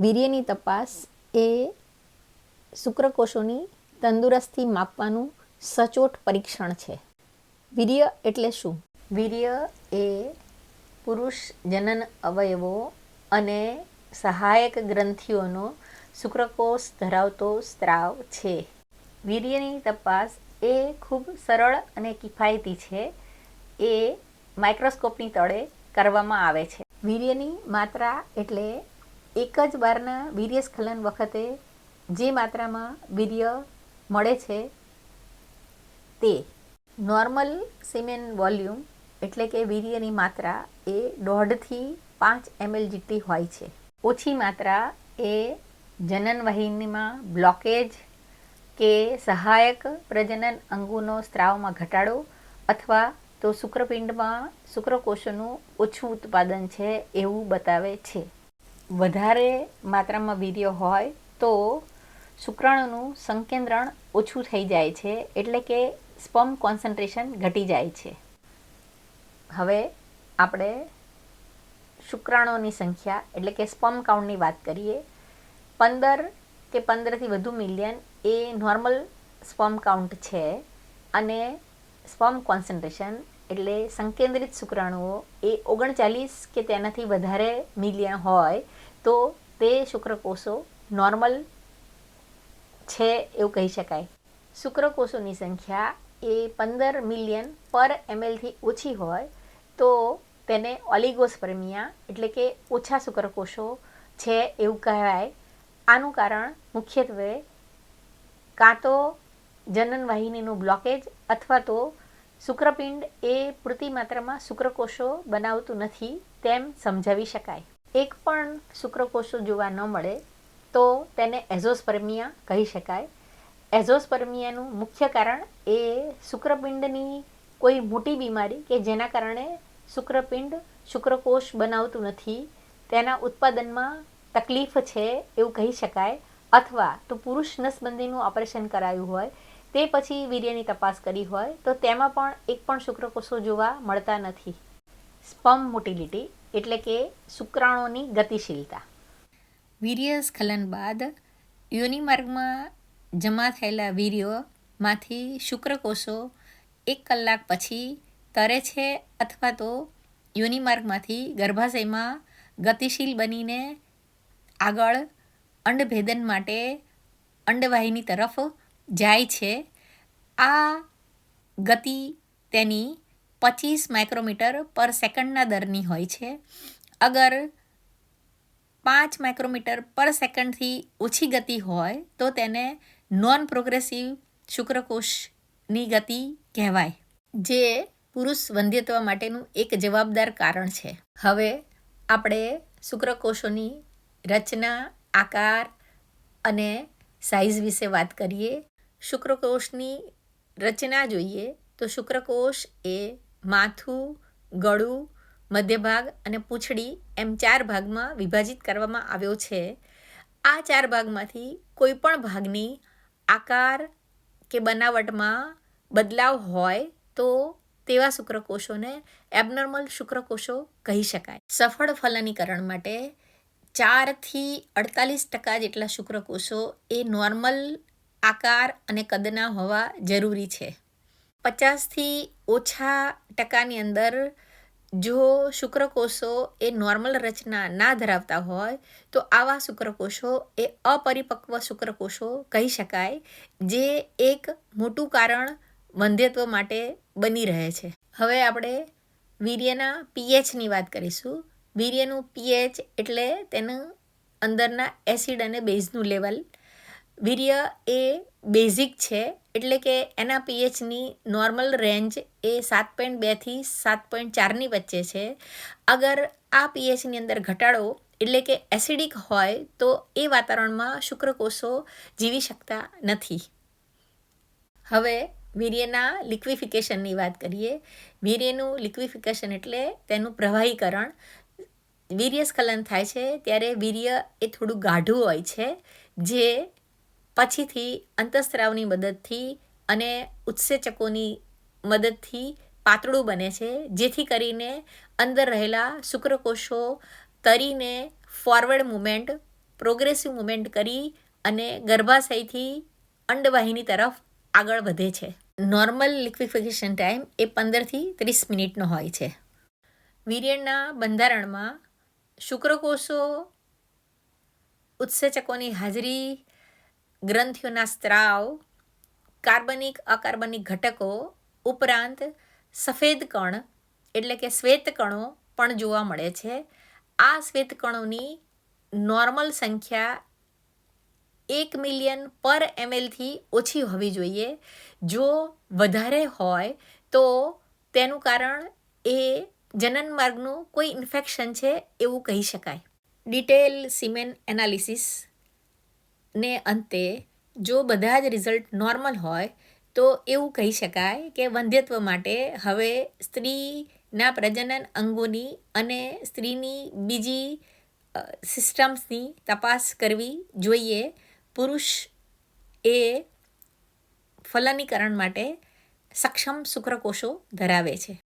વીર્યની તપાસ એ શુક્રકોષોની તંદુરસ્તી માપવાનું સચોટ પરીક્ષણ છે. વીર્ય એટલે શું? વીર્ય એ પુરુષ જનન અવયવો અને સહાયક ગ્રંથિઓનો શુક્રકોષ ધરાવતો સ્ત્રાવ છે. વીર્યની તપાસ એ ખૂબ સરળ અને કિફાયતી છે. એ માઇક્રોસ્કોપની તળે કરવામાં આવે છે. વીર્યની માત્રા એટલે એક જ બારના વીર્યસ્ખલન વખતે જે માત્રામાં વીર્ય મળે છે તે. નોર્મલ સિમેન વોલ્યુમ એટલે કે વીર્યની માત્રા એ 1.5 થી 5 ml જેટલી હોય છે. ઓછી માત્રા એ જનનવાહિનીમાં બ્લોકેજ કે સહાયક પ્રજનન અંગોનો સ્ત્રાવમાં ઘટાડો અથવા તો શુક્રપિંડમાં શુક્રકોષોનું ઓછું ઉત્પાદન છે એવું બતાવે છે. વધારે માત્રામાં વીર્ય હોય તો શુક્રાણુનું સંકેન્દ્રણ ઓછું થઈ જાય છે, એટલે કે સ્પર્મ કોન્સન્ટ્રેશન ઘટી જાય છે. હવે આપણે શુક્રાણુની સંખ્યા એટલે કે સ્પર્મ કાઉન્ટની વાત કરીએ. 15 કે 15થી વધુ મિલિયન એ નોર્મલ સ્પર્મ કાઉન્ટ છે અને સ્પર્મ કોન્સન્ટ્રેશન એટલે સંકેન્દ્રિત શુક્રાણુઓ એ 39 કે તેનાથી વધારે મિલિયન હોય તો તે શુક્રકોષો નોર્મલ છે એવું કહી શકાય. શુક્રકોષોની સંખ્યા એ 15 મિલિયન પર mlથી ઓછી હોય તો તેને ઓલિગોસ્પર્મિયા એટલે કે ઓછા શુક્રકોષો છે એવું કહેવાય. આનું કારણ મુખ્યત્વે કાં તો જનનવાહિનીનું બ્લોકેજ અથવા તો શુક્રપિંડ એ પૂરતી માત્રામાં શુક્રકોષો બનાવતું નથી તેમ સમજાવી શકાય. એક પણ શુક્રકોષો જોવા ન મળે તો તેને એઝોસ્પર્મિયા કહી શકાય. એઝોસ્પર્મિયાનું મુખ્ય કારણ એ શુક્રપિંડની કોઈ મોટી બીમારી કે જેના કારણે શુક્રપિંડ શુક્રકોષ બનાવતું નથી તેના ઉત્પાદનમાં તકલીફ છે એવું કહી શકાય. અથવા તો પુરુષ નસબંધીનું ઓપરેશન કરાયું હોય તે પછી વીર્યની તપાસ કરી હોય તો તેમાં પણ એક પણ શુક્રકોષો જોવા મળતા નથી. સ્પર્મ મોટિલિટી એટલે કે શુક્રાણુની ગતિશીલતા. વીર્યસ્ખલન બાદ યોનિમાર્ગમાં જમા થયેલા વીર્યમાંથી શુક્રકોષો 1 કલાક પછી તરે છે અથવા તો યોનિમાર્ગમાંથી ગર્ભાશયમાં ગતિશીલ બનીને આગળ અંડભેદન માટે અંડવાહિની તરફ જાય છે. આ ગતિ તેની 25 માઇક્રોમીટર પર સેકન્ડના દરની હોય છે. અગર 5 માઇક્રોમીટર પર સેકન્ડથી ઓછી ગતિ હોય તો તેને નોન પ્રોગ્રેસિવ શુક્રકોષની ગતિ કહેવાય, જે પુરુષ વંધ્યત્વ માટેનું એક જવાબદાર કારણ છે. હવે આપણે શુક્રકોષોની રચના, આકાર અને સાઇઝ વિશે વાત કરીએ. શુક્રકોષની રચના જોઈએ તો શુક્રકોષ એ માથું, ગળું, મધ્ય ભાગ અને પૂંછડી એમ 4 ભાગમાં વિભાજિત કરવામાં આવ્યો છે. આ 4 ભાગમાંથી કોઈ પણ ભાગની આકાર કે બનાવટમાં બદલાવ હોય તો તેવા શુક્રકોષોને એબનોર્મલ શુક્રકોષો કહી શકાય. સફળ ફલનીકરણ માટે 4 થી 48% જેટલા શુક્રકોષો એ નોર્મલ આકાર અને કદના હોવા જરૂરી છે. 50થી ઓછા ટકાની અંદર જો શુક્રકોષો એ નોર્મલ રચના ના ધરાવતા હોય તો આવા શુક્રકોષો એ અપરિપક્વ શુક્રકોષો કહી શકાય, જે એક મોટું કારણ વંધ્યત્વ માટે બની રહે છે. હવે આપણે વીર્યના પીએચની વાત કરીશું. વીર્યનું પીએચ એટલે તેનું અંદરના એસિડ અને બેઝનું લેવલ. વીર્ય એ બેઝિક છે એટલે કે એના પીએચની નોર્મલ રેન્જ એ 7.2 થી 7.4ની વચ્ચે છે. અગર આ પીએચની અંદર ઘટાડો એટલે કે એસિડિક હોય તો એ વાતાવરણમાં શુક્રકોષો જીવી શકતા નથી. હવે વીર્યના લિક્વિફિકેશનની વાત કરીએ. વીર્યનું લિક્વિફિકેશન એટલે તેનું પ્રવાહીકરણ. વીર્યસ્ખલન થાય છે ત્યારે વીર્ય એ થોડું ગાઢું હોય છે, જે પછીથી અંતઃસ્ત્રાવની મદદથી અને ઉત્સેચકોની મદદથી પાતળું બને છે, જેથી કરીને અંદર રહેલા શુક્રકોષો તરીને ફોરવર્ડ મુવમેન્ટ પ્રોગ્રેસિવ મુવમેન્ટ કરી અને ગર્ભાશયથી અંડવાહિની તરફ આગળ વધે છે. નોર્મલ લિક્વિફિકેશન ટાઈમ એ 15થી 30 મિનિટનો હોય છે. વીર્યના બંધારણમાં શુક્રકોષો, ઉત્સેચકોની હાજરી, ગ્રંથિઓના સ્ત્રાવ, કાર્બનિક અકાર્બનિક ઘટકો ઉપરાંત સફેદ કણ એટલે કે શ્વેતકણો પણ જોવા મળે છે. આ શ્વેતકણોની નોર્મલ સંખ્યા 1 મિલિયન પર mlથી ઓછી હોવી જોઈએ. જો વધારે હોય તો તેનું કારણ એ જનન માર્ગનું કોઈ ઇન્ફેક્શન છે એવું કહી શકાય. ડિટેલ સિમેન એનાલિસિસ ને અંતે જો બધા જ રિઝલ્ટ નોર્મલ હોય તો એવું કહી શકાય કે વંધ્યત્વ માટે હવે સ્ત્રીના પ્રજનન અંગોની અને સ્ત્રીની બીજી સિસ્ટમ્સની તપાસ કરવી જોઈએ. પુરુષ એ ફલનીકરણ માટે સક્ષમ શુક્રકોષો ધરાવે છે.